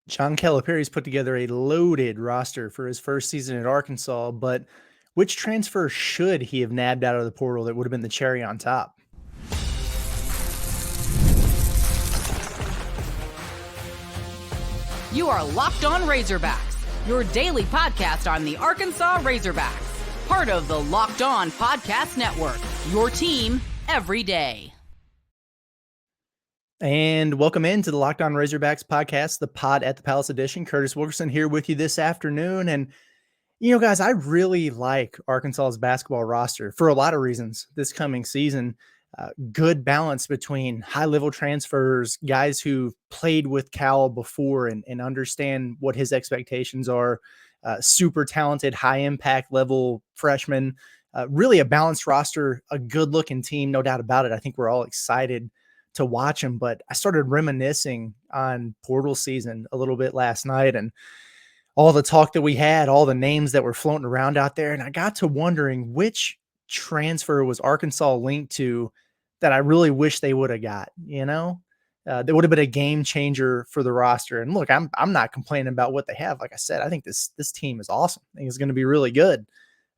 John Calipari's put together a loaded roster for his first season at Arkansas, but which transfer should he have nabbed out of the portal that would have been the cherry on top? You are Locked On Razorbacks, your daily podcast on the Arkansas Razorbacks, part of the Locked On Podcast Network, your team every day. And welcome into the Locked On Razorbacks podcast, the Pod at the Palace edition. Curtis Wilkerson here with you this afternoon. And, guys, I really like Arkansas's basketball roster for a lot of reasons this coming season. Good balance between high-level transfers, guys who've played with Cal before and understand what his expectations are, super talented, high-impact level freshmen. Really a balanced roster, a good-looking team, no doubt about it. I think we're all excited to watch him, but I started reminiscing on portal season a little bit last night and all the talk that we had, all the names that were floating around out there. And I got to wondering which transfer was Arkansas linked to that I really wish they would have got, that would have been a game changer for the roster. And look, I'm not complaining about what they have. Like I said, I think this team is awesome. I think it's going to be really good.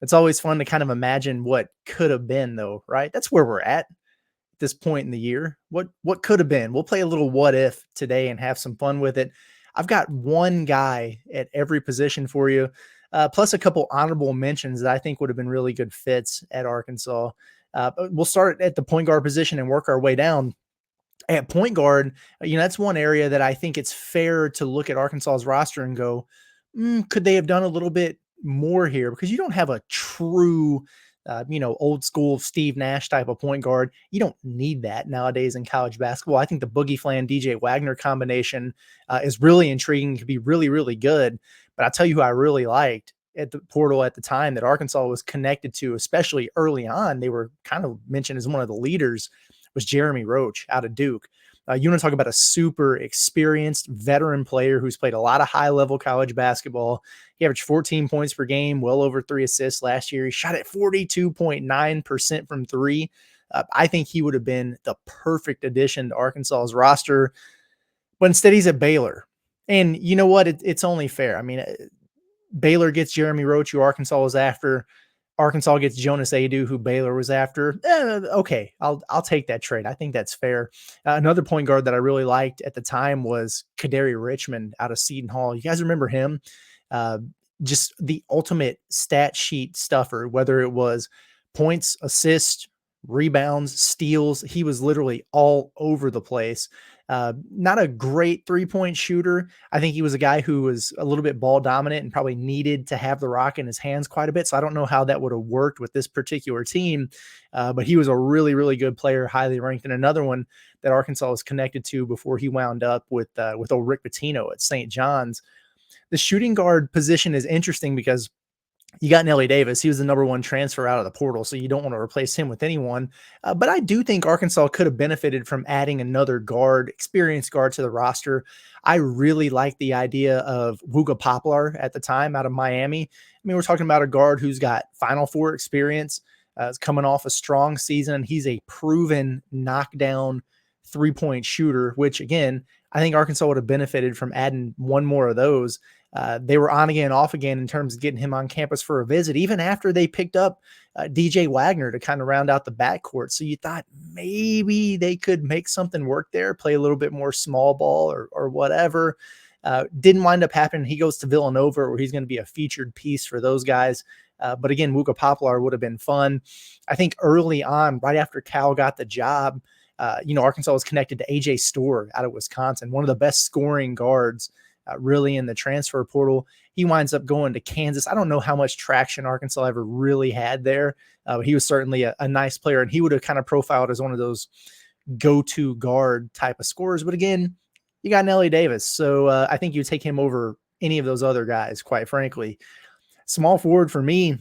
It's always fun to kind of imagine what could have been though, right? That's where we're at this point in the year. What could have been? We'll play a little what if today and have some fun with it. I've got one guy at every position for you, plus a couple honorable mentions that I think would have been really good fits at Arkansas. We'll start at the point guard position and work our way down. At point guard, that's one area that I think it's fair to look at Arkansas's roster and go, could they have done a little bit more here? Because you don't have a true old school Steve Nash type of point guard. You don't need that nowadays in college basketball. I think the Boogie Flan DJ Wagner combination is really intriguing, could be really, really good. But I'll tell you who I really liked at the portal at the time that Arkansas was connected to, especially early on. They were kind of mentioned as one of the leaders, was Jeremy Roach out of Duke. You want to talk about a super experienced veteran player who's played a lot of high-level college basketball. He averaged 14 points per game, well over 3 assists last year. He shot at 42.9% from three. I think he would have been the perfect addition to Arkansas's roster, but instead he's at Baylor. And you know what? It's only fair. I mean, Baylor gets Jeremy Roach, who Arkansas was after. Arkansas gets Jonas Adu, who Baylor was after. Okay, I'll take that trade. I think that's fair. Another point guard that I really liked at the time was Kadary Richmond out of Seton Hall. You guys remember him? Just the ultimate stat sheet stuffer, whether it was points, assists, rebounds, steals. He was literally all over the place. Not a great three-point shooter. I think he was a guy who was a little bit ball dominant and probably needed to have the rock in his hands quite a bit. So I don't know how that would have worked with this particular team, but he was a really, really good player, highly ranked. And another one that Arkansas was connected to before he wound up with old Rick Pitino at St. John's. The shooting guard position is interesting because you got Nelly Davis. He was the number one transfer out of the portal, so you don't want to replace him with anyone. But I do think Arkansas could have benefited from adding another guard, experienced guard to the roster. I really like the idea of Wooga Poplar at the time out of Miami. I mean, we're talking about a guard who's got Final Four experience, is coming off a strong season. He's a proven knockdown three-point shooter, which, again, I think Arkansas would have benefited from adding one more of those. They were on again, off again in terms of getting him on campus for a visit, even after they picked up DJ Wagner to kind of round out the backcourt. So you thought maybe they could make something work there, play a little bit more small ball or whatever. Didn't wind up happening. He goes to Villanova, where he's going to be a featured piece for those guys. But again, Wooga Poplar would have been fun. I think early on, right after Cal got the job, Arkansas was connected to AJ Storr out of Wisconsin, one of the best scoring guards really in the transfer portal. He winds up going to Kansas. I don't know how much traction Arkansas ever really had there. But he was certainly a nice player, and he would have kind of profiled as one of those go-to guard type of scorers. But again, you got Nelly Davis. So I think you take him over any of those other guys, quite frankly. Small forward for me,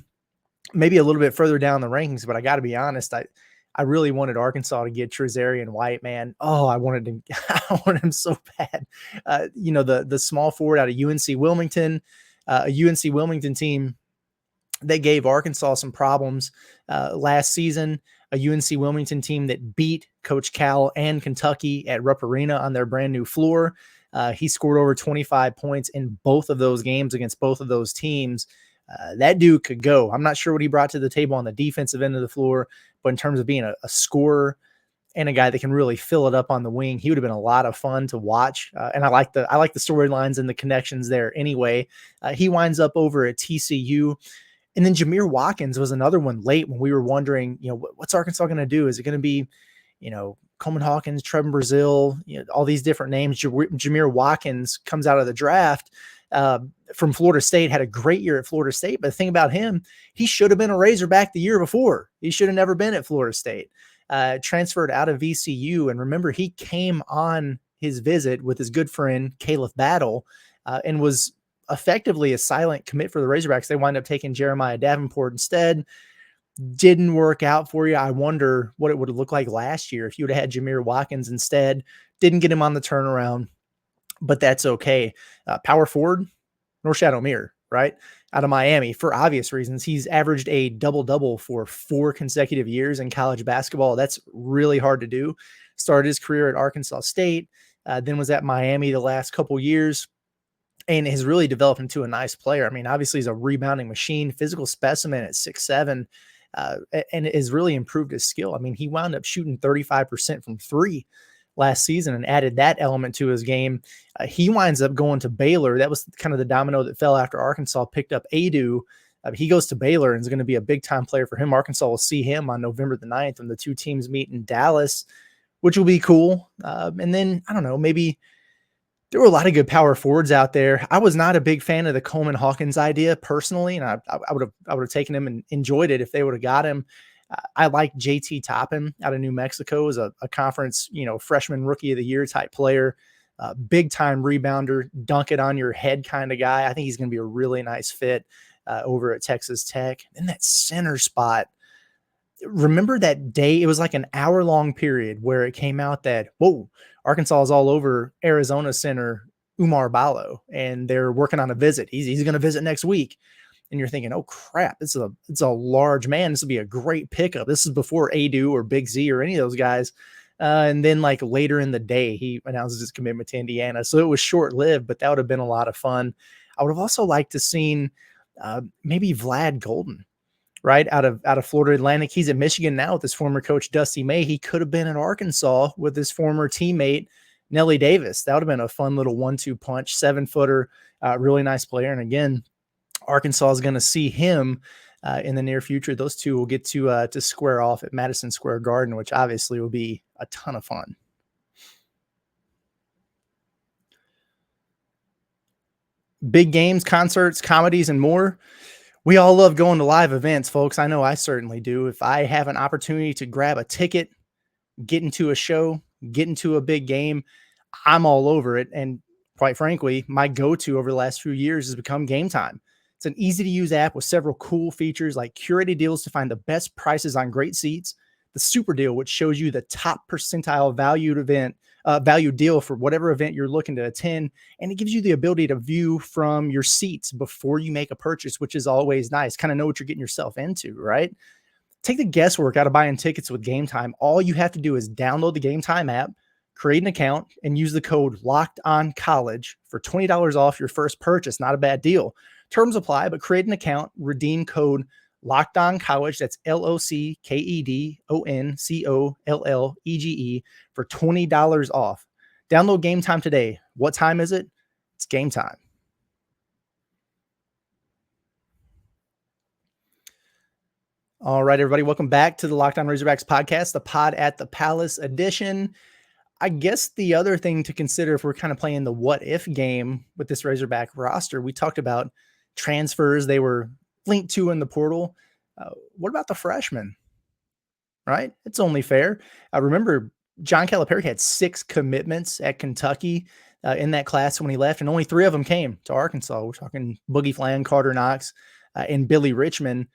maybe a little bit further down the rankings, but I got to be honest, I really wanted Arkansas to get Trizarian White, man. Oh, I wanted him so bad. The small forward out of UNC Wilmington, a UNC Wilmington team that gave Arkansas some problems last season, a UNC Wilmington team that beat Coach Cal and Kentucky at Rupp Arena on their brand new floor. He scored over 25 points in both of those games against both of those teams. That dude could go. I'm not sure what he brought to the table on the defensive end of the floor, but in terms of being a scorer and a guy that can really fill it up on the wing, he would have been a lot of fun to watch. And I like the storylines and the connections there. Anyway, he winds up over at TCU. And then Jameer Watkins was another one late when we were wondering, what's Arkansas going to do? Is it going to be, Coleman Hawkins, Trevin Brazil, all these different names? Jameer Watkins comes out of the draft from Florida State, had a great year at Florida State. But the thing about him, he should have been a Razorback the year before. He should have never been at Florida State. Transferred out of VCU. And remember, he came on his visit with his good friend, Caleb Battle, and was effectively a silent commit for the Razorbacks. They wind up taking Jeremiah Davenport instead. Didn't work out for you. I wonder what it would have looked like last year if you would have had Jameer Watkins instead. Didn't get him on the turnaround, but that's okay. Power forward, Norchad Omier, right? Out of Miami for obvious reasons. He's averaged a double-double for 4 consecutive years in college basketball. That's really hard to do. Started his career at Arkansas State, then was at Miami the last couple years, and has really developed into a nice player. I mean, obviously he's a rebounding machine, physical specimen at 6'7", and has really improved his skill. I mean, he wound up shooting 35% from 3 last season and added that element to his game. He winds up going to Baylor. That was kind of the domino that fell after Arkansas picked up Adu. He goes to Baylor and is going to be a big-time player for him. Arkansas will see him on November the 9th when the two teams meet in Dallas, which will be cool. And then, I don't know, maybe there were a lot of good power forwards out there. I was not a big fan of the Coleman Hawkins idea personally, and I would have taken him and enjoyed it if they would have got him. I like JT Toppin out of New Mexico as a conference, freshman rookie of the year type player, big time rebounder, dunk it on your head kind of guy. I think he's going to be a really nice fit over at Texas Tech. And that center spot, remember that day? It was like an hour-long period where it came out that, whoa, Arkansas is all over Arizona center Umar Ballo, and they're working on a visit. He's going to visit next week. And you're thinking, oh crap, it's a large man. This will be a great pickup. This is before Adu or Big Z or any of those guys. And then like later in the day, he announces his commitment to Indiana. So it was short-lived, but that would have been a lot of fun. I would have also liked to seen maybe Vlad Golden, right? Out of Florida Atlantic. He's at Michigan now with his former coach, Dusty May. He could have been at Arkansas with his former teammate, Nelly Davis. That would have been a fun little 1-2 punch, 7-footer, really nice player. And again, Arkansas is going to see him in the near future. Those two will get to square off at Madison Square Garden, which obviously will be a ton of fun. Big games, concerts, comedies, and more. We all love going to live events, folks. I know I certainly do. If I have an opportunity to grab a ticket, get into a show, get into a big game, I'm all over it. And quite frankly, my go-to over the last few years has become Gametime. It's an easy-to-use app with several cool features like curated deals to find the best prices on great seats, the Super Deal, which shows you the top percentile value deal for whatever event you're looking to attend, and it gives you the ability to view from your seats before you make a purchase, which is always nice. Kind of know what you're getting yourself into, right? Take the guesswork out of buying tickets with Gametime. All you have to do is download the Gametime app, create an account, and use the code LOCKEDONCollege for $20 off your first purchase. Not a bad deal. Terms apply, but create an account, redeem code LOCKEDONCollege, that's LOCKEDONCOLLEGE for $20 off. Download Gametime today. What time is it? It's Gametime. All right, everybody, welcome back to the Locked On Razorbacks podcast, the Pod at the Palace edition. I guess the other thing to consider if we're kind of playing the what if game with this Razorback roster, we talked about transfers they were linked to in the portal. What about the freshmen? Right? It's only fair. Remember, John Calipari had 6 commitments at Kentucky in that class when he left, and only 3 of them came to Arkansas. We're talking Boogie Flan, Carter Knox, and Billy Richmond.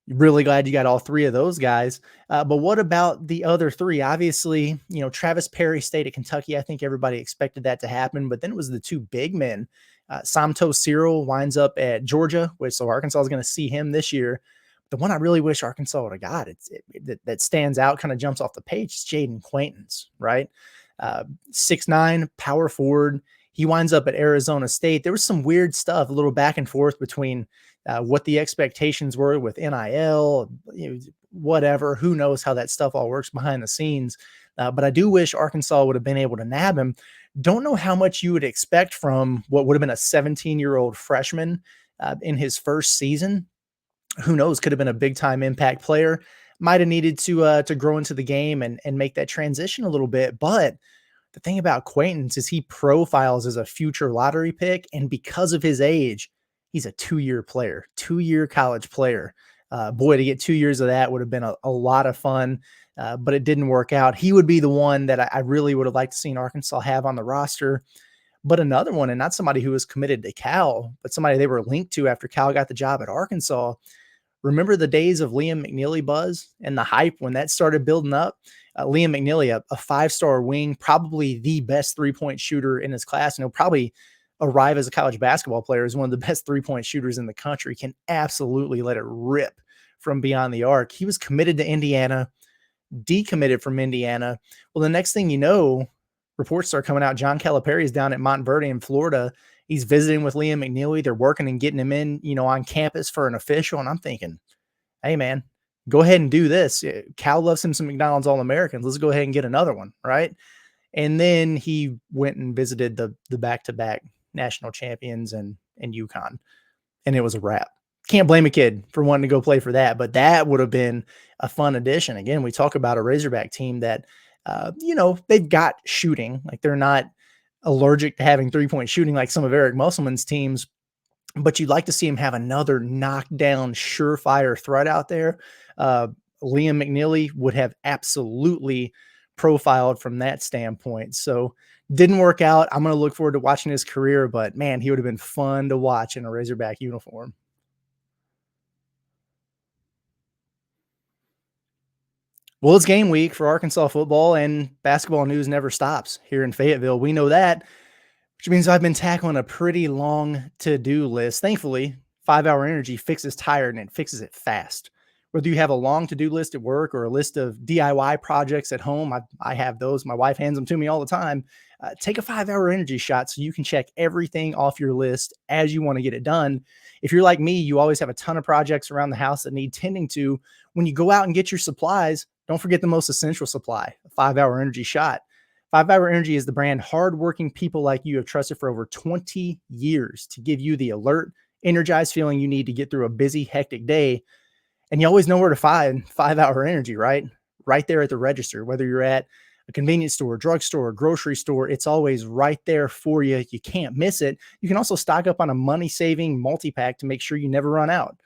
Really glad you got all 3 of those guys. But what about the other 3? Obviously, Travis Perry stayed at Kentucky. I think everybody expected that to happen, but then it was the 2 big men. Samto Cyril winds up at Georgia, so Arkansas is going to see him this year. The one I really wish Arkansas would have got, that stands out, kind of jumps off the page, is Jaden Quaintance, right? 6'9", power forward. He winds up at Arizona State. There was some weird stuff, a little back and forth between what the expectations were with NIL, whatever. Who knows how that stuff all works behind the scenes. But I do wish Arkansas would have been able to nab him. Don't know how much you would expect from what would have been a 17-year-old freshman in his first season. Who knows? Could have been a big-time impact player. Might have needed to grow into the game and make that transition a little bit. But the thing about Quaintance is he profiles as a future lottery pick, and because of his age, he's a 2-year player, 2-year college player. Boy, to get 2 years of that would have been a lot of fun, but it didn't work out. He would be the one that I really would have liked to see Arkansas have on the roster. But another one, and not somebody who was committed to Cal, but somebody they were linked to after Cal got the job at Arkansas. Remember the days of Liam McNeely buzz and the hype when that started building up? Liam McNeely, a 5-star wing, probably the best 3-point shooter in his class, and he'll probably arrive as a college basketball player as one of the best 3-point shooters in the country, can absolutely let it rip from beyond the arc. He was committed to Indiana, decommitted from Indiana. Well, the next thing you know, reports start coming out. John Calipari is down at Montverde in Florida. He's visiting with Liam McNeely. They're working and getting him in, on campus for an official. And I'm thinking, hey, man, go ahead and do this. Cal loves him some McDonald's All-Americans. Let's go ahead and get another one, right? And then he went and visited the back-to-back national champions and UConn, and it was a wrap. Can't blame a kid for wanting to go play for that, but that would have been a fun addition. Again, we talk about a Razorback team that, they've got shooting. Like, they're not allergic to having 3-point shooting like some of Eric Musselman's teams, but you'd like to see him have another knockdown, surefire threat out there. Liam McNeely would have absolutely profiled from that standpoint. So didn't work out. I'm going to look forward to watching his career, but man, he would have been fun to watch in a Razorback uniform. Well, it's game week for Arkansas football, and basketball news never stops here in Fayetteville. We know that, which means I've been tackling a pretty long to-do list. Thankfully, 5-Hour Energy fixes tired, and it fixes it fast. Whether you have a long to-do list at work or a list of DIY projects at home, I have those. My wife hands them to me all the time. Take a 5-Hour Energy shot so you can check everything off your list as you want to get it done. If you're like me, you always have a ton of projects around the house that need tending to. When you go out and get your supplies, don't forget the most essential supply, a 5-Hour Energy shot. 5-Hour Energy is the brand hardworking people like you have trusted for over 20 years to give you the alert, energized feeling you need to get through a busy, hectic day. And you always know where to find 5-Hour Energy, right? Right there at the register, whether you're at a convenience store, drugstore, grocery store, it's always right there for you. You can't miss it. You can also stock up on a money-saving multi-pack to make sure you never run out.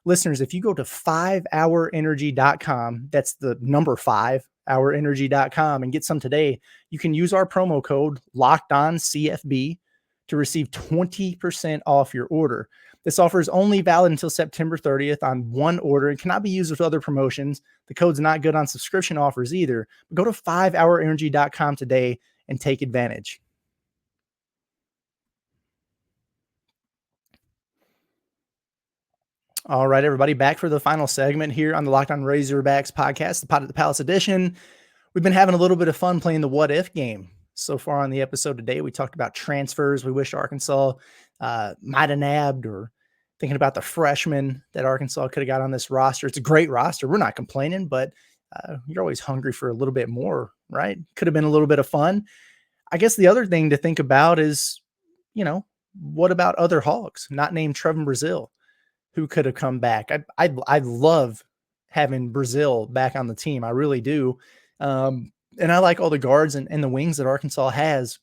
Listeners, if you go to 5hourenergy.com, that's the number 5hourenergy.com, and get some today, you can use our promo code LOCKEDONCFB to receive 20% off your order. This offer is only valid until September 30th on one order and cannot be used with other promotions. The code's not good on subscription offers either. But go to 5hourenergy.com today and take advantage. All right, everybody, back for the final segment here on the Locked On Razorbacks podcast, the Pod at the Palace edition. We've been having a little bit of fun playing the what if game so far on the episode today. We talked about transfers. We wish Arkansas might have nabbed, or thinking about the freshmen that Arkansas could have got on this roster. It's a great roster. We're not complaining, but you're always hungry for a little bit more, right? Could have been a little bit of fun. I guess the other thing to think about is, what about other Hogs not named Trevin Brazile, who could have come back? I love having Brazile back on the team. I really do. And I like all the guards and the wings that Arkansas has,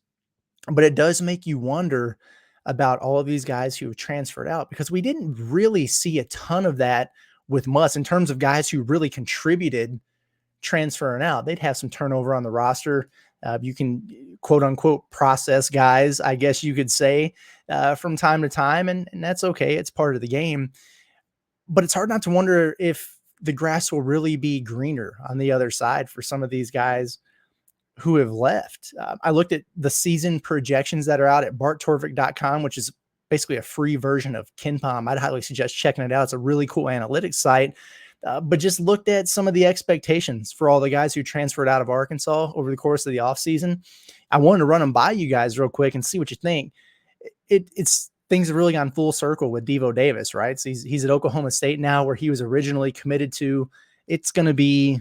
but it does make you wonder about all of these guys who have transferred out, because we didn't really see a ton of that with Muss in terms of guys who really contributed transferring out. They'd have some turnover on the roster. You can quote unquote process guys, I guess you could say, from time to time. And that's okay. It's part of the game, but it's hard not to wonder if the grass will really be greener on the other side for some of these guys who have left. I looked at the season projections that are out at barttorvik.com, which is basically a free version of KenPom. I'd highly suggest checking it out. It's a really cool analytics site. But just looked at some of the expectations for all the guys who transferred out of Arkansas over the course of the offseason. I wanted to run them by you guys real quick and see what you think. It's things have really gone full circle with Devo Davis, right? So he's at Oklahoma State now, where he was originally committed to. It's going to be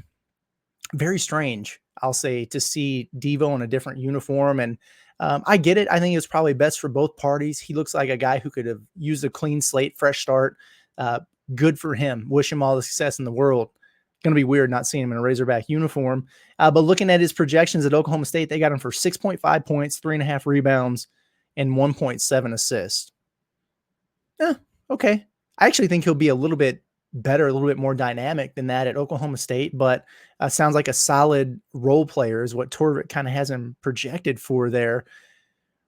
very strange, I'll say, to see Devo in a different uniform. And I get it. I think it's probably best for both parties. He looks like a guy who could have used a clean slate, fresh start. Good for him. Wish him all the success in the world. Going to be weird not seeing him in a Razorback uniform. But looking at his projections at Oklahoma State, they got him for 6.5 points, 3.5 rebounds, and 1.7 assists. Okay. I actually think he'll be a little bit better, a little bit more dynamic than that at Oklahoma State, but sounds like a solid role player is what Torvik kind of has him projected for there.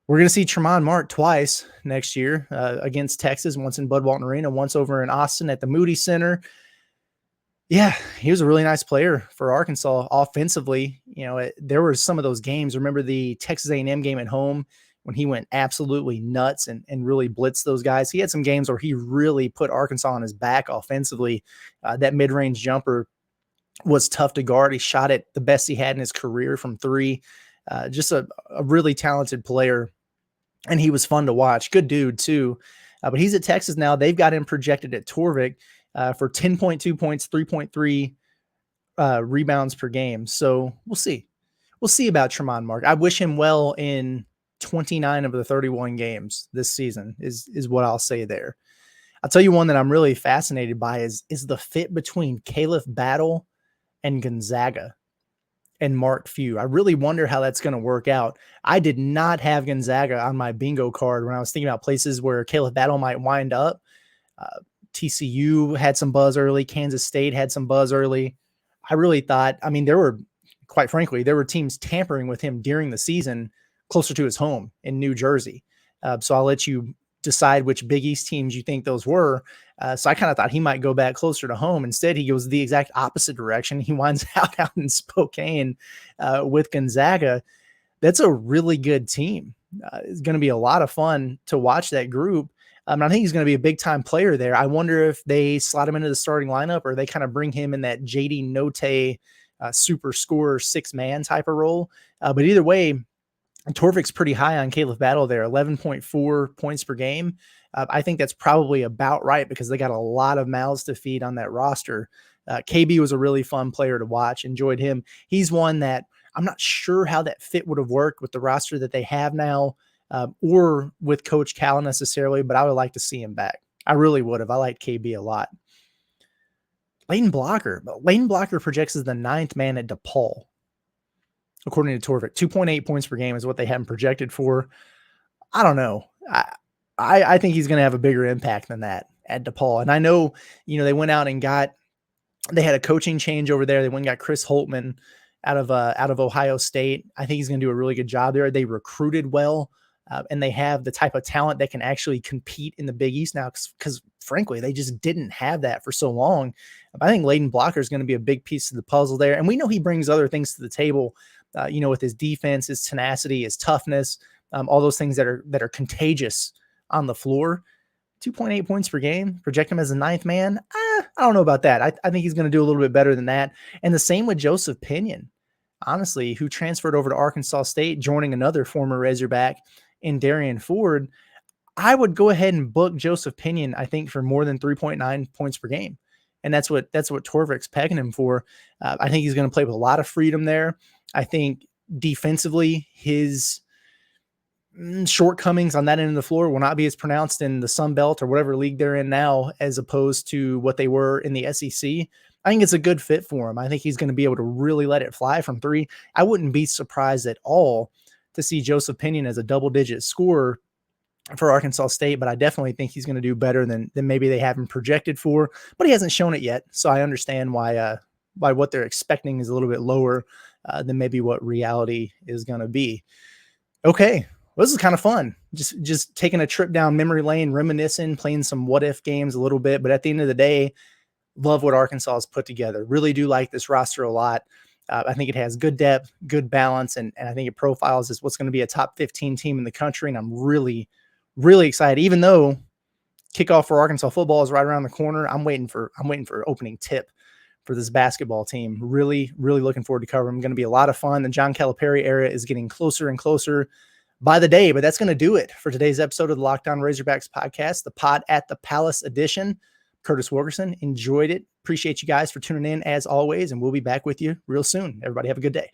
We're going to see Tremont Mark twice next year against Texas, once in Bud Walton Arena, once over in Austin at the Moody Center. Yeah, he was a really nice player for Arkansas offensively. There were some of those games. Remember the Texas A&M game at home when he went absolutely nuts and really blitzed those guys? He had some games where he really put Arkansas on his back offensively. That mid-range jumper was tough to guard. He shot it the best he had in his career from three. Just a really talented player, and he was fun to watch. Good dude, too. But he's at Texas now. They've got him projected at Torvik for 10.2 points, 3.3 rebounds per game. So we'll see. We'll see about Tremont Mark. I wish him well in 29 of the 31 games this season is what I'll say there. I'll tell you one that I'm really fascinated by is the fit between Caleb Battle and Gonzaga and Mark Few. I really wonder how that's going to work out. I did not have Gonzaga on my bingo card when I was thinking about places where Caleb Battle might wind up. TCU had some buzz early. Kansas State had some buzz early. I really thought, quite frankly, there were teams tampering with him during the season closer to his home in New Jersey. So I'll let you decide which Big East teams you think those were. So I kind of thought he might go back closer to home. Instead, he goes the exact opposite direction. He winds out in Spokane with Gonzaga. That's a really good team. It's going to be a lot of fun to watch that group. I think he's going to be a big-time player there. I wonder if they slot him into the starting lineup or they kind of bring him in that J.D. Notae super scorer six-man type of role. But either way, Torvik's pretty high on Caleb Battle there, 11.4 points per game. I think that's probably about right because they got a lot of mouths to feed on that roster. KB was a really fun player to watch. Enjoyed him. He's one that I'm not sure how that fit would have worked with the roster that they have now or with Coach Cal necessarily, but I would like to see him back. I really would have. I like KB a lot. Layden Blocker projects as the 9th man at DePaul. According to Torvik, 2.8 points per game is what they have him projected for. I don't know. I think he's going to have a bigger impact than that at DePaul. And I know, they went out and they had a coaching change over there. They went and got Chris Holtman out of Ohio State. I think he's going to do a really good job there. They recruited well, and they have the type of talent that can actually compete in the Big East now because frankly, they just didn't have that for so long. I think Layden Blocker is going to be a big piece of the puzzle there. And we know he brings other things to the table, with his defense, his tenacity, his toughness, all those things that are contagious on the floor. 2.8 points per game, project him as a 9th man. I don't know about that. I think he's going to do a little bit better than that. And the same with Joseph Pinion, honestly, who transferred over to Arkansas State, joining another former Razorback in Darian Ford. I would go ahead and book Joseph Pinion, I think, for more than 3.9 points per game. And that's what Torvik's pegging him for. I think he's going to play with a lot of freedom there. I think defensively, his shortcomings on that end of the floor will not be as pronounced in the Sun Belt or whatever league they're in now, as opposed to what they were in the SEC. I think it's a good fit for him. I think he's going to be able to really let it fly from three. I wouldn't be surprised at all to see Joseph Pinion as a double-digit scorer for Arkansas State, but I definitely think he's going to do better than maybe they have him projected for, but he hasn't shown it yet. So I understand why what they're expecting is a little bit lower than maybe what reality is going to be. Okay. Well, this is kind of fun. Just taking a trip down memory lane, reminiscing, playing some what if games a little bit, but at the end of the day, love what Arkansas has put together. Really do like this roster a lot. I think it has good depth, good balance, and I think it profiles as what's going to be a top 15 team in the country. And I'm really, really excited. Even though kickoff for Arkansas football is right around the corner, I'm waiting for opening tip for this basketball team. Really, really looking forward to covering. Going to be a lot of fun. The John Calipari era is getting closer and closer by the day, but that's going to do it for today's episode of the Locked On Razorbacks podcast, the Pod at the Palace edition. Curtis Wilkerson, enjoyed it. Appreciate you guys for tuning in as always, and we'll be back with you real soon. Everybody have a good day.